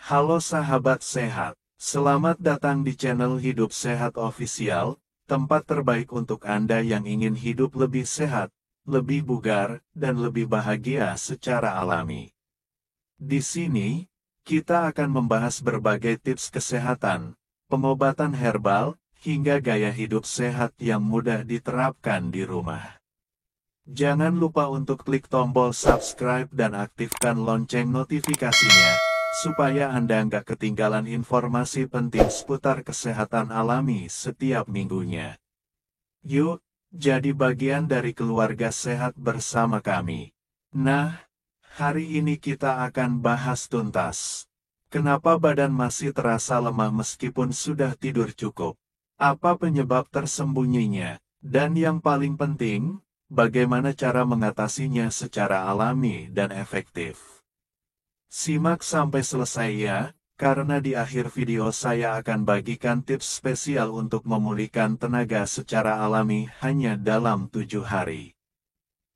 Halo sahabat sehat, selamat datang di channel Hidup Sehat Official, tempat terbaik untuk Anda yang ingin hidup lebih sehat, lebih bugar, dan lebih bahagia secara alami. Di sini, kita akan membahas berbagai tips kesehatan, pengobatan herbal, hingga gaya hidup sehat yang mudah diterapkan di rumah. Jangan lupa untuk klik tombol subscribe dan aktifkan lonceng notifikasinya, supaya Anda nggak ketinggalan informasi penting seputar kesehatan alami setiap minggunya. Yuk, jadi bagian dari keluarga sehat bersama kami. Nah, hari ini kita akan bahas tuntas. Kenapa badan masih terasa lemah meskipun sudah tidur cukup? Apa penyebab tersembunyinya? Dan yang paling penting, bagaimana cara mengatasinya secara alami dan efektif? Simak sampai selesai ya, karena di akhir video saya akan bagikan tips spesial untuk memulihkan tenaga secara alami hanya dalam 7 hari.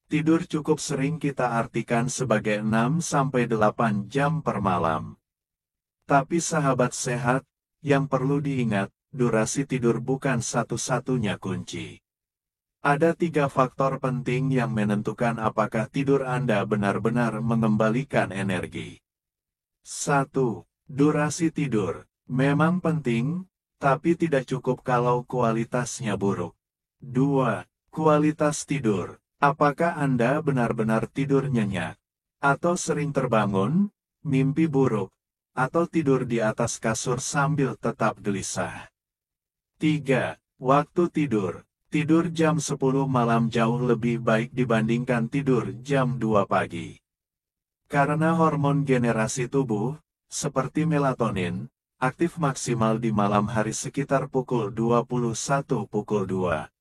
Tidur cukup sering kita artikan sebagai 6-8 jam per malam. Tapi sahabat sehat, yang perlu diingat, durasi tidur bukan satu-satunya kunci. Ada 3 faktor penting yang menentukan apakah tidur Anda benar-benar mengembalikan energi. 1. Durasi tidur. Memang penting, tapi tidak cukup kalau kualitasnya buruk. 2. Kualitas tidur. Apakah Anda benar-benar tidur nyenyak? Atau sering terbangun, mimpi buruk, atau tidur di atas kasur sambil tetap gelisah? 3. Waktu tidur. Tidur jam 10 malam jauh lebih baik dibandingkan tidur jam 2 pagi. Karena hormon generasi tubuh, seperti melatonin, aktif maksimal di malam hari sekitar pukul 21 pukul 2.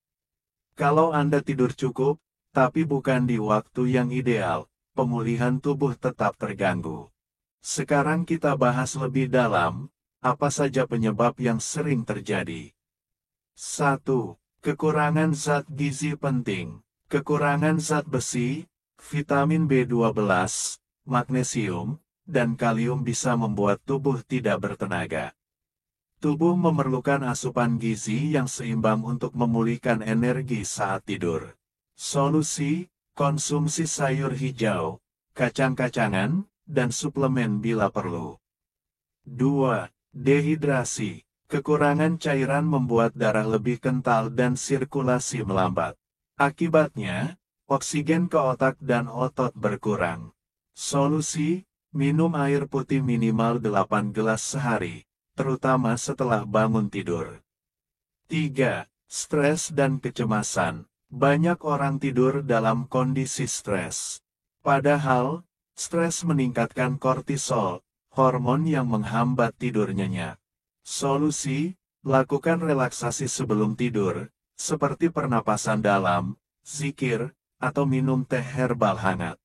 Kalau Anda tidur cukup, tapi bukan di waktu yang ideal, pemulihan tubuh tetap terganggu. Sekarang kita bahas lebih dalam, apa saja penyebab yang sering terjadi. 1. Kekurangan zat gizi penting. Kekurangan zat besi, vitamin B12, magnesium, dan kalium bisa membuat tubuh tidak bertenaga. Tubuh memerlukan asupan gizi yang seimbang untuk memulihkan energi saat tidur. Solusi, konsumsi sayur hijau, kacang-kacangan, dan suplemen bila perlu. 2. Dehidrasi. Kekurangan cairan membuat darah lebih kental dan sirkulasi melambat. Akibatnya, oksigen ke otak dan otot berkurang. Solusi, minum air putih minimal 8 gelas sehari, terutama setelah bangun tidur. 3. Stres dan kecemasan. Banyak orang tidur dalam kondisi stres. Padahal, stres meningkatkan kortisol, hormon yang menghambat tidur nyenyak. Solusi, lakukan relaksasi sebelum tidur, seperti pernapasan dalam, zikir, atau minum teh herbal hangat.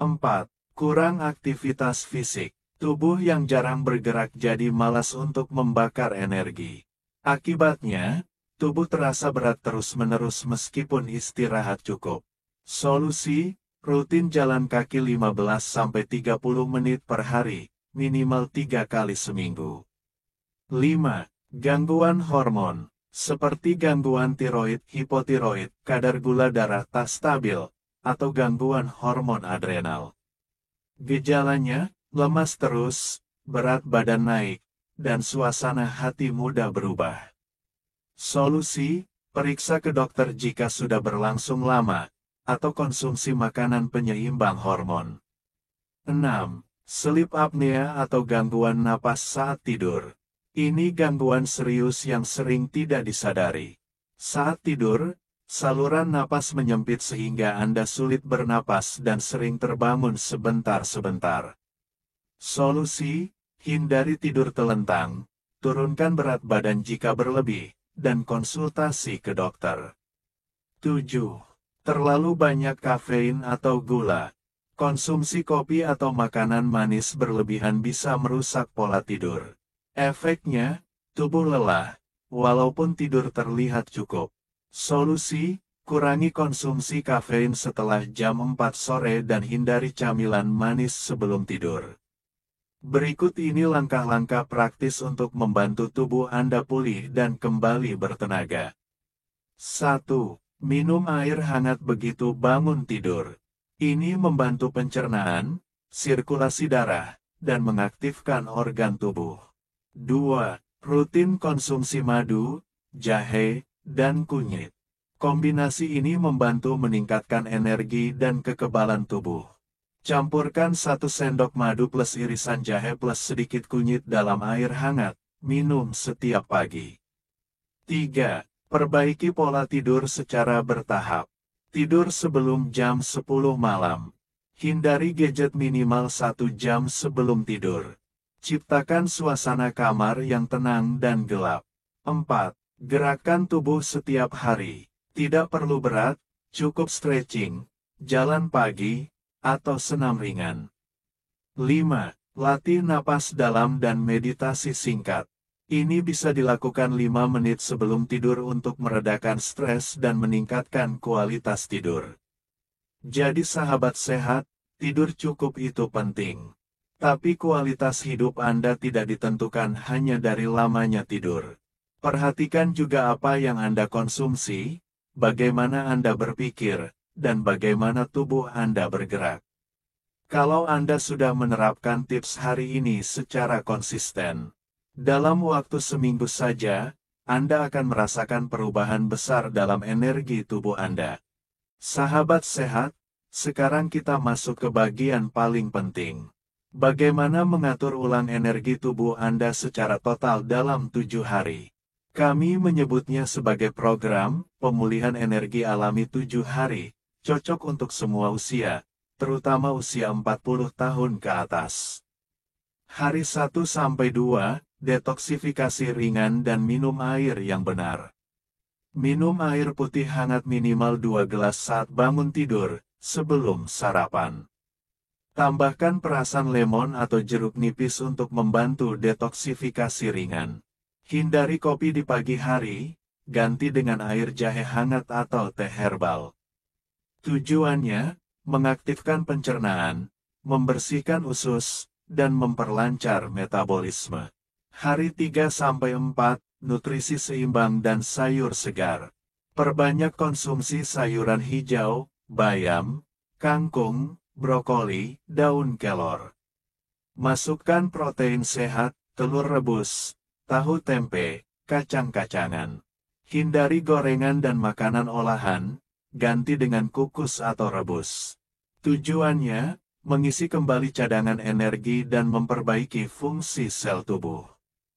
4. Kurang aktivitas fisik. Tubuh yang jarang bergerak jadi malas untuk membakar energi. Akibatnya, tubuh terasa berat terus-menerus meskipun istirahat cukup. Solusi, rutin jalan kaki 15-30 menit per hari, minimal 3 kali seminggu. 5. Gangguan hormon, seperti gangguan tiroid, hipotiroid, kadar gula darah tak stabil, atau gangguan hormon adrenal. Gejalanya, lemas terus, berat badan naik, dan suasana hati mudah berubah. Solusi, periksa ke dokter jika sudah berlangsung lama, atau konsumsi makanan penyeimbang hormon. 6. Sleep apnea atau gangguan napas saat tidur. Ini gangguan serius yang sering tidak disadari. Saat tidur, saluran napas menyempit sehingga Anda sulit bernapas dan sering terbangun sebentar-sebentar. Solusi, hindari tidur telentang, turunkan berat badan jika berlebih, dan konsultasi ke dokter. 7. Terlalu banyak kafein atau gula. Konsumsi kopi atau makanan manis berlebihan bisa merusak pola tidur. Efeknya, tubuh lelah, walaupun tidur terlihat cukup. Solusi, kurangi konsumsi kafein setelah jam 4 sore dan hindari camilan manis sebelum tidur. Berikut ini langkah-langkah praktis untuk membantu tubuh Anda pulih dan kembali bertenaga. 1. Minum air hangat begitu bangun tidur. Ini membantu pencernaan, sirkulasi darah, dan mengaktifkan organ tubuh. 2. Rutin konsumsi madu, jahe, dan kunyit. Kombinasi ini membantu meningkatkan energi dan kekebalan tubuh. Campurkan 1 sendok madu plus irisan jahe plus sedikit kunyit dalam air hangat, minum setiap pagi. 3. Perbaiki pola tidur secara bertahap. Tidur sebelum jam 10 malam. Hindari gadget minimal 1 jam sebelum tidur. Ciptakan suasana kamar yang tenang dan gelap. 4. Gerakan tubuh setiap hari. Tidak perlu berat, cukup stretching, jalan pagi, atau senam ringan. 5. Latih napas dalam dan meditasi singkat. Ini bisa dilakukan 5 menit sebelum tidur untuk meredakan stres dan meningkatkan kualitas tidur. Jadi sahabat sehat, tidur cukup itu penting. Tapi kualitas hidup Anda tidak ditentukan hanya dari lamanya tidur. Perhatikan juga apa yang Anda konsumsi, bagaimana Anda berpikir, dan bagaimana tubuh Anda bergerak. Kalau Anda sudah menerapkan tips hari ini secara konsisten, dalam waktu seminggu saja, Anda akan merasakan perubahan besar dalam energi tubuh Anda. Sahabat sehat, sekarang kita masuk ke bagian paling penting. Bagaimana mengatur ulang energi tubuh Anda secara total dalam 7 hari? Kami menyebutnya sebagai program pemulihan energi alami 7 hari, cocok untuk semua usia, terutama usia 40 tahun ke atas. Hari 1-2, detoksifikasi ringan dan minum air yang benar. Minum air putih hangat minimal 2 gelas saat bangun tidur, sebelum sarapan. Tambahkan perasan lemon atau jeruk nipis untuk membantu detoksifikasi ringan. Hindari kopi di pagi hari, ganti dengan air jahe hangat atau teh herbal. Tujuannya, mengaktifkan pencernaan, membersihkan usus, dan memperlancar metabolisme. Hari 3-4, nutrisi seimbang dan sayur segar. Perbanyak konsumsi sayuran hijau, bayam, kangkung, brokoli, daun kelor. Masukkan protein sehat, telur rebus, tahu tempe, kacang-kacangan. Hindari gorengan dan makanan olahan, ganti dengan kukus atau rebus. Tujuannya, mengisi kembali cadangan energi dan memperbaiki fungsi sel tubuh.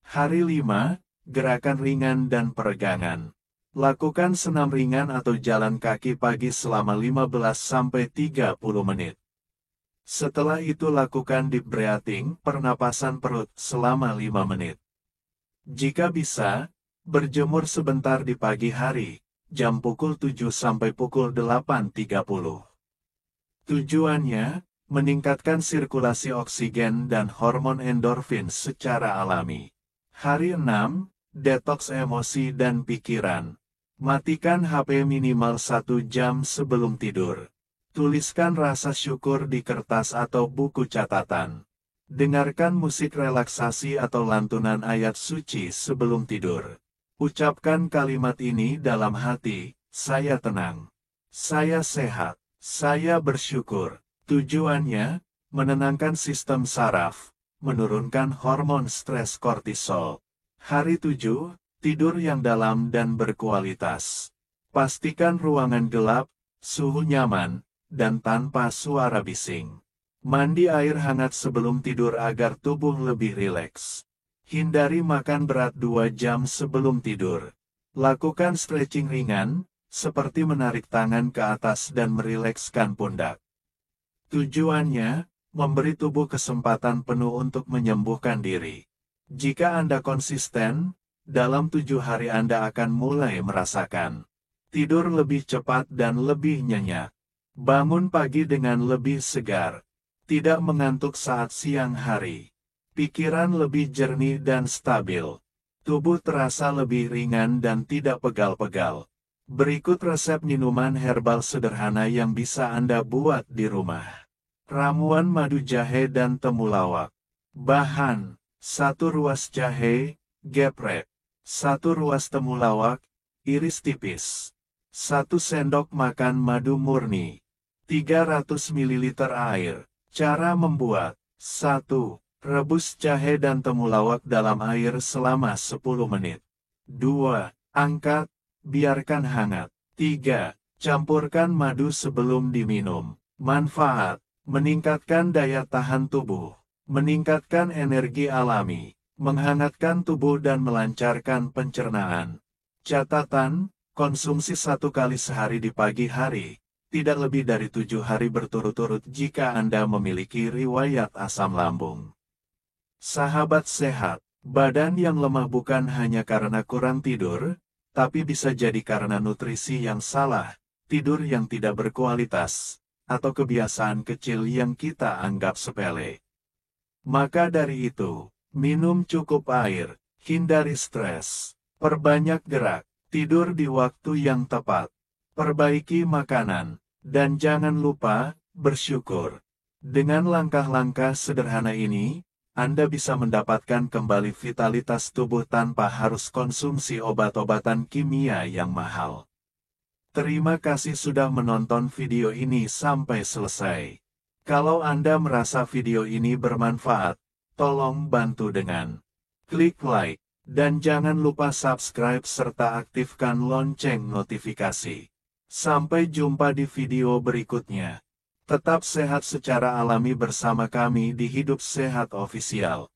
Hari 5, gerakan ringan dan peregangan. Lakukan senam ringan atau jalan kaki pagi selama 15-30 menit. Setelah itu lakukan deep breathing, pernapasan perut, selama 5 menit. Jika bisa, berjemur sebentar di pagi hari, jam pukul 7 sampai pukul 8.30. Tujuannya, meningkatkan sirkulasi oksigen dan hormon endorfin secara alami. Hari 6, detoks emosi dan pikiran. Matikan HP minimal 1 jam sebelum tidur. Tuliskan rasa syukur di kertas atau buku catatan. Dengarkan musik relaksasi atau lantunan ayat suci sebelum tidur. Ucapkan kalimat ini dalam hati, saya tenang. Saya sehat. Saya bersyukur. Tujuannya, menenangkan sistem saraf, menurunkan hormon stres kortisol. Hari 7, tidur yang dalam dan berkualitas. Pastikan ruangan gelap, suhu nyaman, dan tanpa suara bising. Mandi air hangat sebelum tidur agar tubuh lebih rileks. Hindari makan berat 2 jam sebelum tidur. Lakukan stretching ringan, seperti menarik tangan ke atas dan merilekskan pundak. Tujuannya, memberi tubuh kesempatan penuh untuk menyembuhkan diri. Jika Anda konsisten, dalam 7 hari Anda akan mulai merasakan tidur lebih cepat dan lebih nyenyak. Bangun pagi dengan lebih segar. Tidak mengantuk saat siang hari. Pikiran lebih jernih dan stabil. Tubuh terasa lebih ringan dan tidak pegal-pegal. Berikut resep minuman herbal sederhana yang bisa Anda buat di rumah. Ramuan madu jahe dan temulawak. Bahan: 1 ruas jahe, geprek, 1 ruas temulawak, iris tipis, 1 sendok makan madu murni, 300 ml air. Cara membuat: 1. Rebus jahe dan temulawak dalam air selama 10 menit. 2. Angkat, biarkan hangat. 3. Campurkan madu sebelum diminum. Manfaat: meningkatkan daya tahan tubuh, meningkatkan energi alami, menghangatkan tubuh dan melancarkan pencernaan. Catatan: konsumsi 1 kali sehari di pagi hari, tidak lebih dari 7 hari berturut-turut jika Anda memiliki riwayat asam lambung. Sahabat sehat, badan yang lemah bukan hanya karena kurang tidur, tapi bisa jadi karena nutrisi yang salah, tidur yang tidak berkualitas, atau kebiasaan kecil yang kita anggap sepele. Maka dari itu, minum cukup air, hindari stres, perbanyak gerak, tidur di waktu yang tepat, perbaiki makanan, dan jangan lupa bersyukur. Dengan langkah-langkah sederhana ini, Anda bisa mendapatkan kembali vitalitas tubuh tanpa harus konsumsi obat-obatan kimia yang mahal. Terima kasih sudah menonton video ini sampai selesai. Kalau Anda merasa video ini bermanfaat, tolong bantu dengan klik like, dan jangan lupa subscribe serta aktifkan lonceng notifikasi. Sampai jumpa di video berikutnya. Tetap sehat secara alami bersama kami di Hidup Sehat Official.